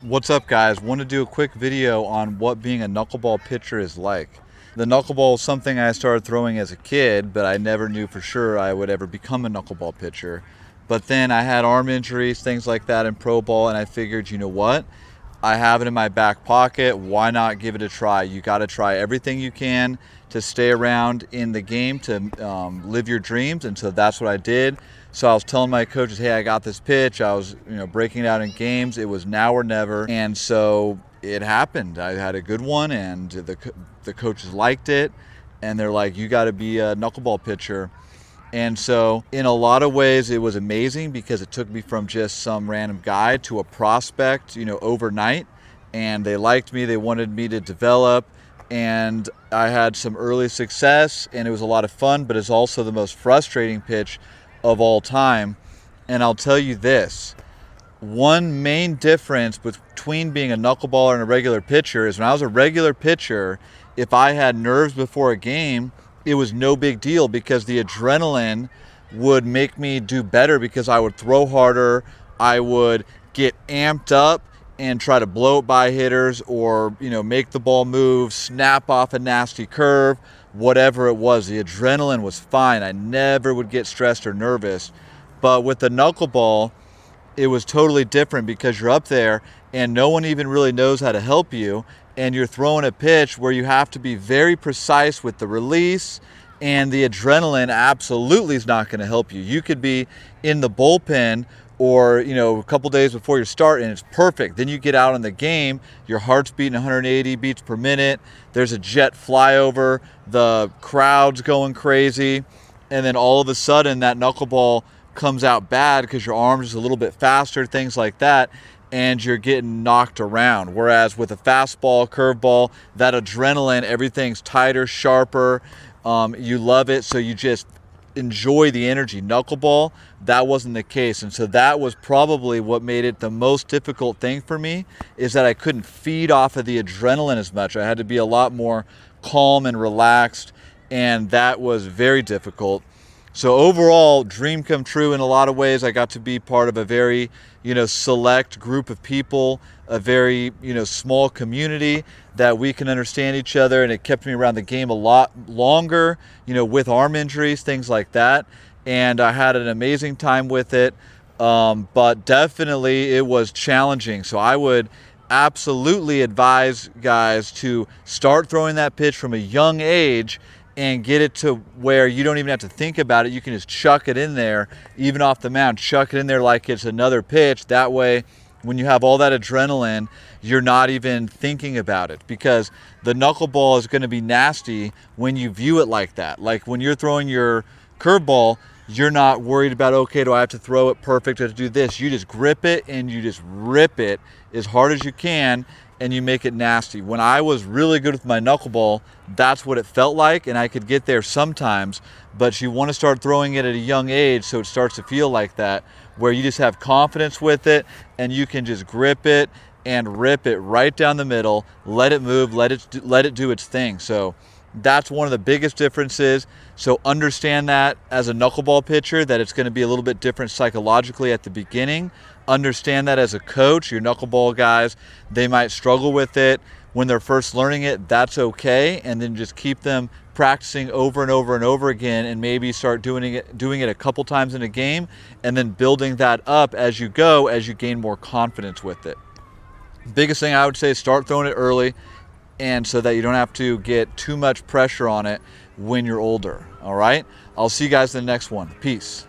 What's up, guys? Want to do a quick video on what being a knuckleball pitcher is like. The knuckleball is something I started throwing as a kid, but I never knew for sure I would ever become a knuckleball pitcher. But then I had arm injuries, things like that in pro ball, and I figured, you know what? I have it in my back pocket. Why not give it a try? You got to try everything you can to stay around in the game, to live your dreams. And so that's what I did. So I was telling my coaches, hey, I got this pitch. I was, breaking it out in games. It was now or never. And so it happened. I had a good one, and the coaches liked it. And they're like, you got to be a knuckleball pitcher. And so in a lot of ways, it was amazing because it took me from just some random guy to a prospect, overnight. And they liked me. They wanted me to develop. And I had some early success, and it was a lot of fun, but it's also the most frustrating pitch of all time. And I'll tell you this, one main difference between being a knuckleballer and a regular pitcher is when I was a regular pitcher, if I had nerves before a game, it was no big deal because the adrenaline would make me do better because I would throw harder, I would get amped up and try to blow it by hitters or, make the ball move, snap off a nasty curve, whatever it was. The adrenaline was fine. I never would get stressed or nervous. But with the knuckleball, it was totally different because you're up there and no one even really knows how to help you. And you're throwing a pitch where you have to be very precise with the release, and the adrenaline absolutely is not going to help you. You could be in the bullpen or, a couple days before your start and it's perfect. Then you get out in the game, your heart's beating 180 beats per minute. There's a jet flyover, the crowd's going crazy. And then all of a sudden that knuckleball comes out bad because your arm's just a little bit faster, things like that. And you're getting knocked around. Whereas with a fastball, curveball, that adrenaline, everything's tighter, sharper. You love it, so you just enjoy the energy. Knuckleball, that wasn't the case. And so that was probably what made it the most difficult thing for me, is that I couldn't feed off of the adrenaline as much. I had to be a lot more calm and relaxed, and that was very difficult. So overall, dream come true in a lot of ways. I got to be part of a very, select group of people, a very, small community that we can understand each other. And it kept me around the game a lot longer, with arm injuries, things like that. And I had an amazing time with it. But definitely it was challenging. So I would absolutely advise guys to start throwing that pitch from a young age and get it to where you don't even have to think about it. You can just chuck it in there, even off the mound, chuck it in there like it's another pitch. That way, when you have all that adrenaline, you're not even thinking about it, because the knuckleball is gonna be nasty when you view it like that. Like when you're throwing your curveball, you're not worried about, okay, do I have to throw it perfect or to do this? You just grip it and you just rip it as hard as you can, and you make it nasty. When I was really good with my knuckleball, that's what it felt like, and I could get there sometimes, but you want to start throwing it at a young age so it starts to feel like that, where you just have confidence with it and you can just grip it and rip it right down the middle, let it move, let it do its thing. So that's one of the biggest differences. So understand that as a knuckleball pitcher, that it's going to be a little bit different psychologically at the beginning. Understand that as a coach, your knuckleball guys, they might struggle with it when they're first learning it. That's okay. And then just keep them practicing over and over and over again, and maybe start doing it a couple times in a game, and then building that up as you go, as you gain more confidence with it. Biggest thing I would say is start throwing it early, and so that you don't have to get too much pressure on it when you're older. All right? I'll see you guys in the next one. Peace.